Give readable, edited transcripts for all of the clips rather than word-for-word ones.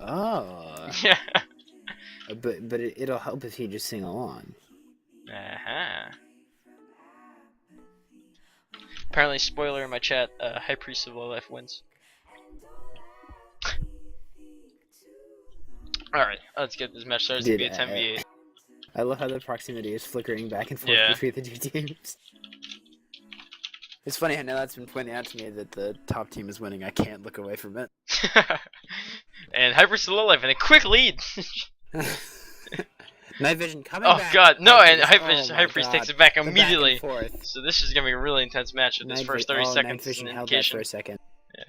Oh. Yeah. But it'll help if you just sing along. Apparently, spoiler in my chat, High Priest of Low Life wins. Alright, let's get this match started. It's Dude, gonna be a 10v8. I love how the proximity is flickering back and forth Yeah. between the two teams. It's funny, I know that's been pointed out to me that the top team is winning. I can't look away from it. And High Priest of Low Life in a quick lead. Night Vision coming Oh back. god, no, and Oh High Priest God. takes it back The immediately. back and forth. So this is gonna be a really intense match if this first 30 Night seconds is Vision an held that indication. for a second. Yeah.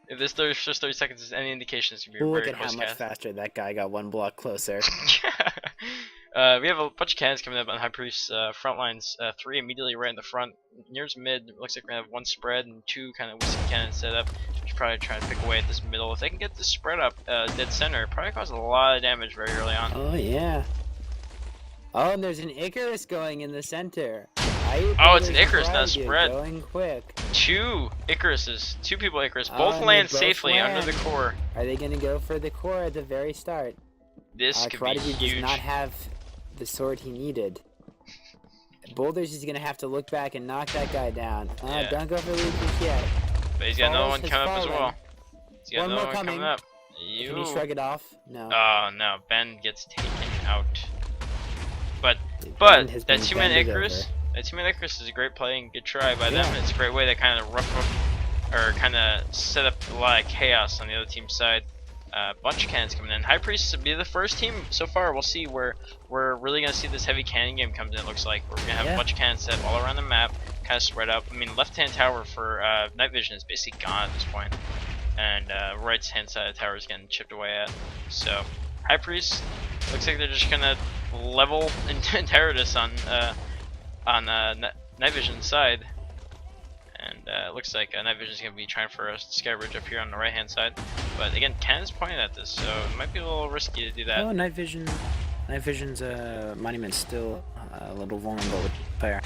If this first 30 seconds is any indication, it's gonna be a Look very at how close much cast. faster that guy got one block closer. We have a bunch of cannons coming up on High Priest's front lines. 3 immediately right in the front. Near's mid, looks like we're gonna have 1 spread and 2 kind of whiskey cannons set up. Should probably try to pick away at this middle. If they can get this spread up dead center, probably cause a lot of damage very early on. Oh yeah. Oh, and there's an Icarus going in the center. Oh, it's an Icarus, not a spread. Going quick. 2 Icaruses, 2 people Icarus, Oh, both and land they both safely land. under the core. Are they gonna go for the core at the very start? This could be Karate Dude huge. does not have the sword he needed. Boulders is gonna have to look back and knock that guy down. Yeah. Don't go for Lucas yet. But he's got another one Falls has coming up as fallen. well. He's got One another more one coming coming. up. Can he shrug it off? No. Oh no, Ben gets taken out. But Ben has been that 2-man bended Icarus, over. that 2-man Icarus is a great play and good try by Yeah. them. It's a great way to kind of rough up or kind of set up a lot of chaos on the other team's side. Bunch of cannons coming in. High Priest will be the first team so far. We'll see where we're really gonna see this heavy cannon game comes in. It looks like we're gonna have a bunch of cannons set up all around the map, kind of spread out. I mean, left-hand tower for night vision is basically gone at this point, and right-hand side of the tower is getting chipped away at. So High Priest looks like they're just gonna level and terror this on night vision's side. And it looks like Night Vision is going to be trying for a sky bridge up here on the right hand side. But again, cannon's pointing at this, so it might be a little risky to do that. Oh, Night Vision's monument's still a little vulnerable with fire.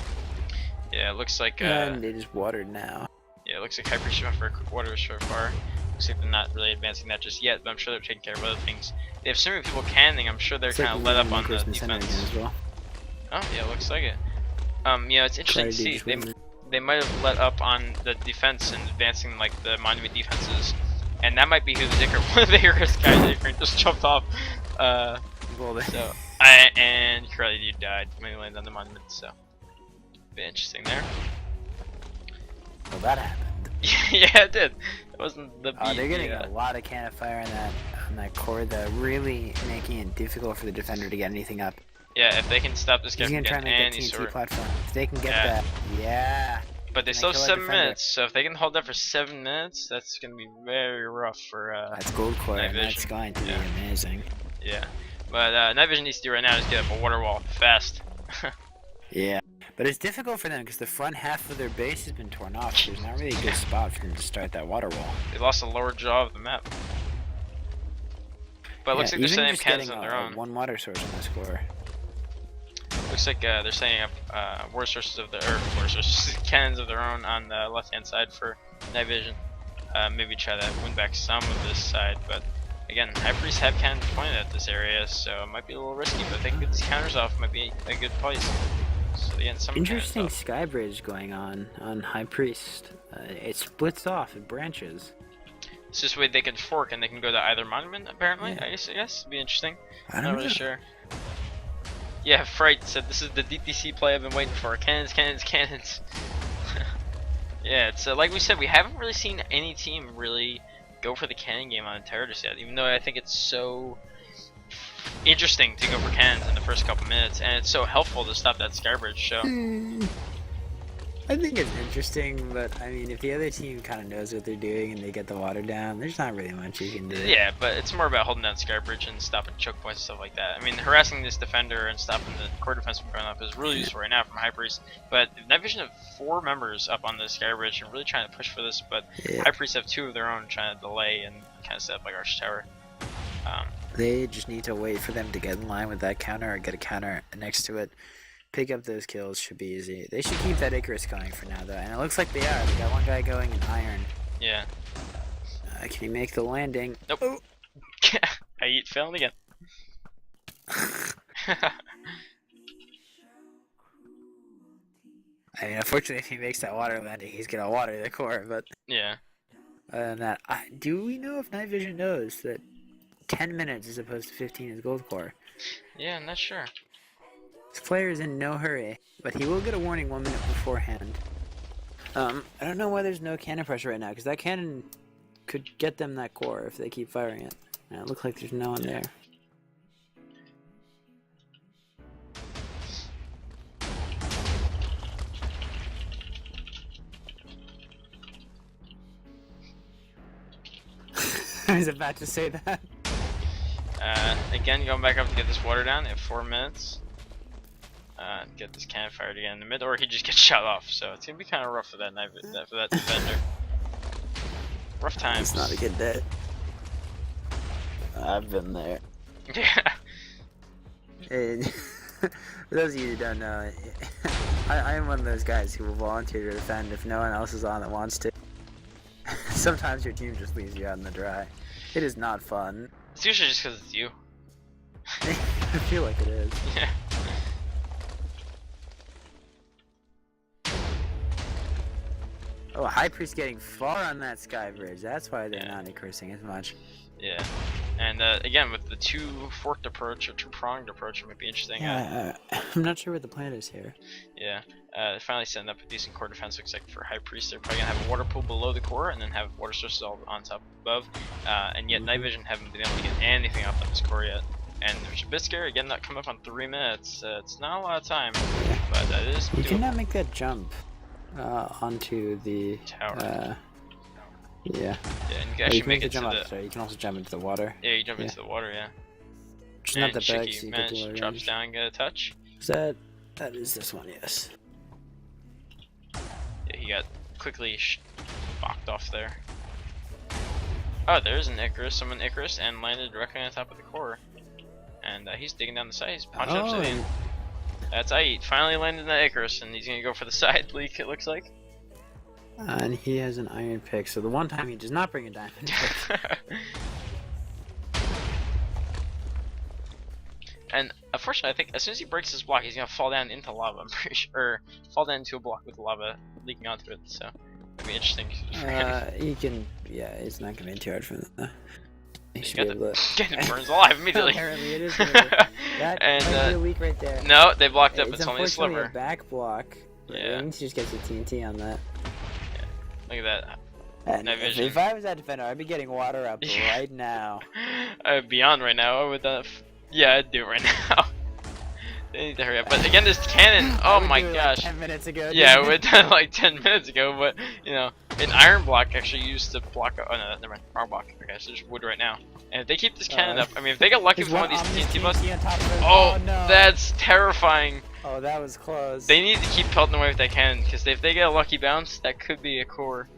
Yeah, it looks like and it is watered now. yeah, it looks like Hyper went for a quick water so far. Looks like they're not really advancing that just yet, but I'm sure they're taking care of other things. They have so many people cannoning, I'm sure they're Looks kind like of we're let up gonna on make the in center again defense. as well. Oh yeah, looks like it. You know, it's interesting to see. Karate Dude They might have let up on the defense and advancing like the monument defenses, and that might be who the one of the Icarus guys just jumped off. So and Karate Dude died when he landed on the monument. So, be interesting there. Well, that happened. Yeah, it did. It wasn't the. Oh, they're getting a lot of cannon fire on that core, though, really making it difficult for the defender to get anything up. Yeah, if they can stop this guy He's from gonna try and getting make that any TNT sort. platform. If they can get that, yeah. But they And still have kill our 7 defender. minutes, so if they can hold that for 7 minutes, that's gonna be very rough for That's gold core, Night and that's Vision. going to be Yeah. amazing. Yeah. But Night Vision needs to do right now is get up a water wall fast. Yeah, but it's difficult for them because the front half of their base has been torn off. So there's not really a good spot for them to start that water wall. They lost the lower jaw of the map. But it looks like they're even setting up just cannons getting on their own. one water source on this core. Looks like they're setting up water sources of cannons of their own on the left-hand side for Night Vision. Maybe try to win back some of this side, but again, High Priests have cannons pointed at this area, so it might be a little risky. But if they can get these counters off, it might be a good place. So they get some Interesting cannons off. sky bridge going on High Priest. It splits off, it branches. It's just a way they can fork and they can go to either monument. Apparently, Yeah. I guess it'd be interesting. I I'm don't not really know. sure. Yeah, Fright said this is the DTC play I've been waiting for. Cannons, cannons, cannons. Yeah, it's like we said, we haven't really seen any team really go for the cannon game on Terror just yet. Even though I think it's so interesting to go for cannons in the first couple minutes, and it's so helpful to stop that skybridge. So I think it's interesting, but I mean, if the other team kind of knows what they're doing and they get the water down, there's not really much you can do. yeah, but it's more about holding down skybridge and stopping choke points and stuff like that. I mean, harassing this defender and stopping the core defense from going up is really useful right now from High Priest. But Night Vision have 4 members up on the skybridge and really trying to push for this, but Yeah. High Priest have 2 of their own trying to delay and kind of set up like Arch Tower. They just need to wait for them to get in line with that counter or get a counter next to it. Pick up those kills should be easy. They should keep that Icarus going for now, though, and it looks like they are. They got one guy going in iron. Yeah. Can he make the landing? Nope. Oh. I eat failed again. I mean, unfortunately, if he makes that water landing, he's gonna water the core. But Yeah. other than that, do we know if Night Vision knows that 10 minutes as opposed to 15 is gold core? Yeah, I'm not sure. This player is in no hurry, but he will get a warning 1 minute beforehand. I don't know why there's no cannon pressure right now, because that cannon could get them that core if they keep firing it. And it looks like there's no one there. I was about to say that. Again, going back up to get this water down at 4 minutes. Get this cannon fired again in the mid, or he just gets shot off. So it's gonna be kind of rough for that for that defender. Rough times. It's not a good day. I've been there. Yeah. And for those of you who don't know, I am one of those guys who will volunteer to defend if no one else is on that wants to. Sometimes your team just leaves you out in the dry. It is not fun. It's usually just because it's you. I feel like it is. Yeah. Oh, High Priest getting far on that sky bridge. That's why they're not increasing as much. Yeah. And again, with the two-forked approach or two-pronged approach, it might be interesting. Yeah, I'm not sure what the plan is here. Yeah. Finally setting up a decent core defense. Looks like for High Priest, they're probably gonna have a water pool below the core, and then have water sources all on top above. And yet, Night Vision haven't been able to get anything up on this core yet. And which is a bit scary. Again, not coming up on 3 minutes. It's not a lot of time, but that is. You doable. cannot make that jump onto the tower. Yeah. Yeah, and you can actually make it to jump the. up, sorry, you can also jump into the water. Yeah, you jump into the water. Yeah. Which is And not the Shaky best. You managed get to drops down and get a touch. Is that is this one? Yes. Yeah, he got quickly boxed off there. Oh, there's an Icarus, someone Icarus, and landed directly on top of the core. And he's digging down the side, he's punching up to the end. That's Ait, finally landed that Icarus, and he's gonna go for the side leak, it looks like. And he has an iron pick, so the one time he does not bring a diamond pick. And unfortunately, I think as soon as he breaks his block, he's gonna fall down into lava. I'm pretty sure, or fall down into a block with lava leaking onto it. So it'll be interesting. He can, yeah, it's not gonna be too hard for him. He should be able to. Get burns alive immediately. Apparently, it is. That And, might be a weak right there. No, they blocked up. It's It's only a unfortunately sliver. a back block. Yeah. I need to just get the TNT on that. Look at that. And Night Vision. if I was that defender, I'd be getting water up Yeah. right now. Beyond right now, I would. Yeah, I'd do it right now. They need to hurry up. But again, this cannon. Oh my gosh. 10 minutes ago. Yeah, we did like 10 minutes ago, but you know, an iron block actually used to block. Oh no, never mind. Wrong block. Okay, so there's wood right now. And if they keep this cannon up, I mean, if they get lucky with one of these TNT busts, oh, no. that's terrifying. Oh, that was close. They need to keep pelting away with that cannon, because if they get a lucky bounce, that could be a core.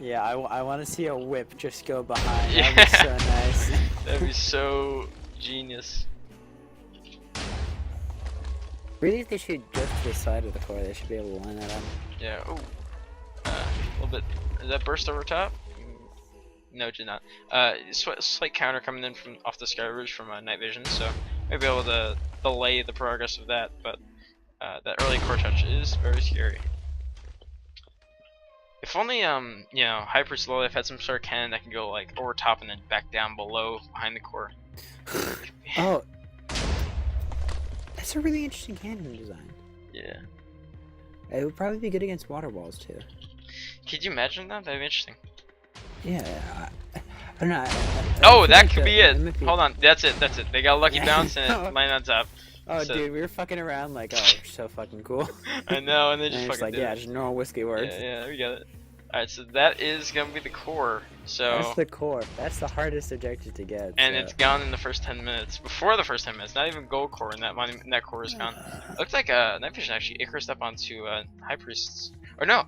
Yeah, I want to see a whip just go behind. Yeah. That'd be so nice. That'd be so genius. Really, if they should go to the side of the core, they should be able to line that up. Yeah. Oh, a little bit. Did that burst over top? No, it did not. Slight counter coming in from off the sky ridge from Night Vision, so maybe able to delay the progress of that. But that early core touch is very scary. If only you know, Hyper Slow Life had some sort of cannon that can go like over top and then back down below behind the core. Oh, that's a really interesting cannon design. Yeah. It would probably be good against water walls too. Could you imagine that? That'd be interesting. Yeah, I don't know. Oh, that could be it. Hold on, that's it. That's it. They got a lucky bounce and it landed on top. Oh, So- dude, we were fucking around like, oh, we're so fucking cool. I know, and they And just it's fucking like, did yeah, it. just normal whiskey words. Yeah, we got it. Alright, so that is gonna be the core. So That's the core. That's the hardest objective to get. and so. it's gone in the first 10 minutes. Before the first 10 minutes, not even gold core, and that core is gone. Looks like Night Vision actually Icarus up onto High Priest's, or no,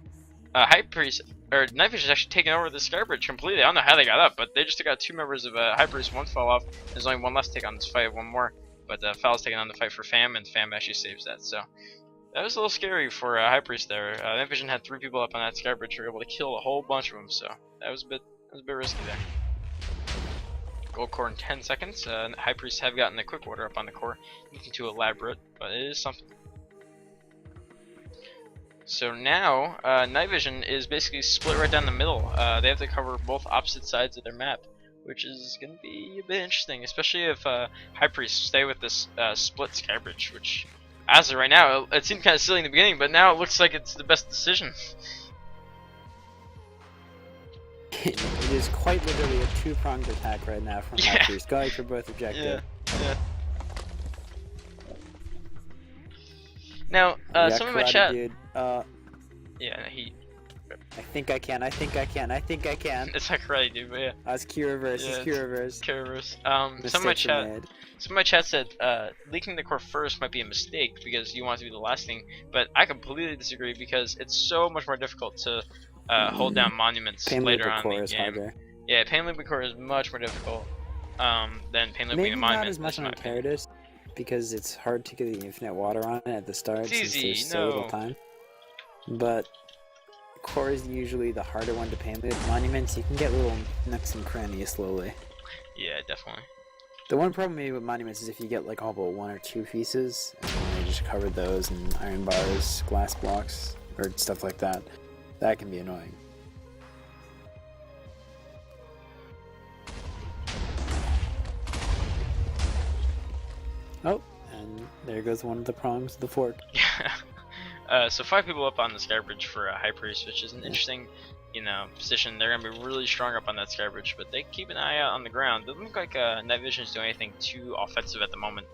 High Priest or Night Vision actually taking over the Sky Bridge completely. I don't know how they got up, but they just took out 2 members of High Priest. One fell off. There's only one left to take on this fight. One more, but Fal's taking on the fight for Fam, and Fam actually saves that. So that was a little scary for High Priest there. Night Vision had 3 people up on that Sky Bridge. Were able to kill a whole bunch of them. So that was a bit risky there. gold core in 10 seconds. High Priests have gotten the quick order up on the core. Nothing too elaborate, but it is something. So now, Night Vision is basically split right down the middle. They have to cover both opposite sides of their map, which is going to be a bit interesting, especially if High Priests stay with this split skybridge, which, as of right now, it seemed kind of silly in the beginning, but now it looks like it's the best decision. It is quite literally a two-pronged attack right now from High Priest, going for both objectives. Yeah. Now, some of my chat. Dude. Yeah, he. I think I can. I think I can. I think I can. It's not karate, dude, but yeah. It's Q reverse. Yeah, it's Q reverse. Q reverse. Some of my chat said leaking the core first might be a mistake because you want it to be the last thing, but I completely disagree because it's so much more difficult to hold down monuments later on in the game. Harder. Yeah, pain looping core is much more difficult than pain looping a monument. Maybe not as much on Paradise because it's hard to get the infinite water on it at the start since there's so little time. But core is usually the harder one to pain loop. Monuments, you can get little nooks and crannies slowly. Yeah, definitely. The one problem maybe with monuments is if you get like all but 1 or 2 pieces, and you just covered those and iron bars, glass blocks, or stuff like that. That can be annoying. Oh, and there goes one of the prongs of the fork. So 5 people up on the skybridge for High Priest, which is an interesting, position. They're gonna be really strong up on that skybridge, but they keep an eye out on the ground. Doesn't look like Night Vision is doing anything too offensive at the moment.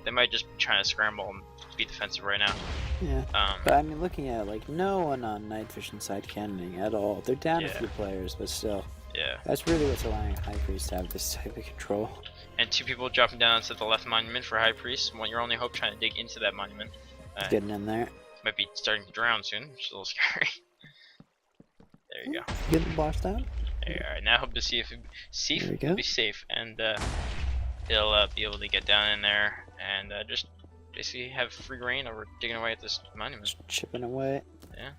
They might just be trying to scramble and be defensive right now. Yeah. But I mean, looking at it, like no one on Night Vision side cannoning at all. They're down a few players, but still. Yeah. That's really what's allowing High Priest to have this type of control. And 2 people dropping down to the left monument for High Priest. Your only hope trying to dig into that monument. Getting in there. Might be starting to drown soon, which is a little scary. There you go. Get the boss down. There you are. Now he'll be safe. He'll be safe, and he'll be able to get down in there and just basically have free reign over digging away at this monument. Just chipping away. Yeah.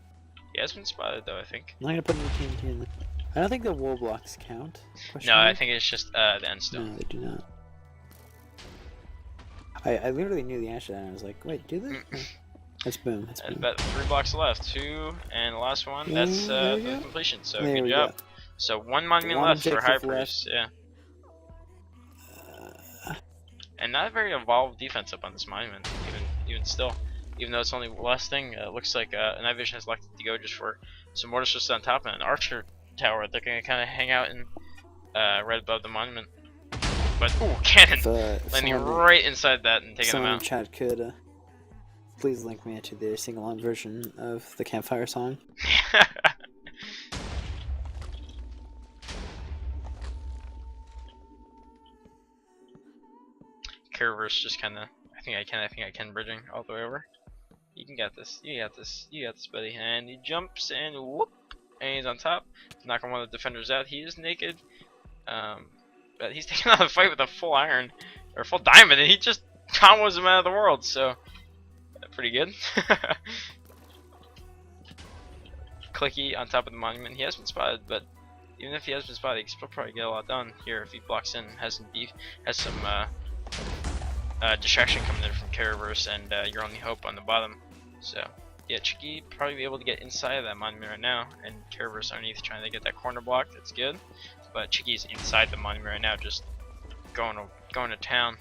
He has been spotted though, I think. I'm not gonna put any TNT in there. I don't think the wool blocks count. No, I think it's just the end stone. No, they do not. I literally knew the answer to that and I was like, wait, do they? That's boom. That's boom. About 3 blocks left. 2, and the last one. That's the completion. So good job. So 1 monument left for High Priest. Yeah. And not a very evolved defense up on this monument. Even still, even though it's only the last thing, it looks like Night Vision has elected to go just for some mortars just on top and an archer tower. They're gonna kind of hang out in right above the monument. But ooh, cannon landing right inside that and taking them out. Someone in chat could please link me to the sing-along version of the campfire song. Reverse just kind of, I think I can bridging all the way over. You can get this, you got this, buddy. And he jumps and whoop, and he's on top, knocking one of the defenders out. He is naked, but he's taking on the fight with a full iron or full diamond, and he just combos him out of the world. So pretty good. Clicky on top of the monument. He has been spotted, but even if he has been spotted, he can still probably get a lot done here if he blocks in, has some distraction coming in from Caraverse and your only hope on the bottom. So yeah, Chicky probably be able to get inside of that monument right now, and Caraverse underneath trying to get that corner block. That's good, but Chicky's inside the monument right now, just going to town.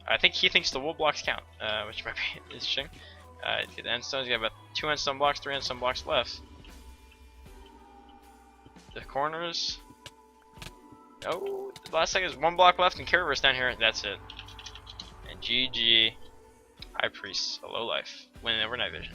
I think he thinks the wool blocks count, which might be interesting. Get the endstones. You got about 2 endstone blocks, 3 endstone blocks left. The corners. Oh, the last second is 1 block left, and Caraverse down here. That's it. And GG. High Priest, a low life, winning over Night Vision.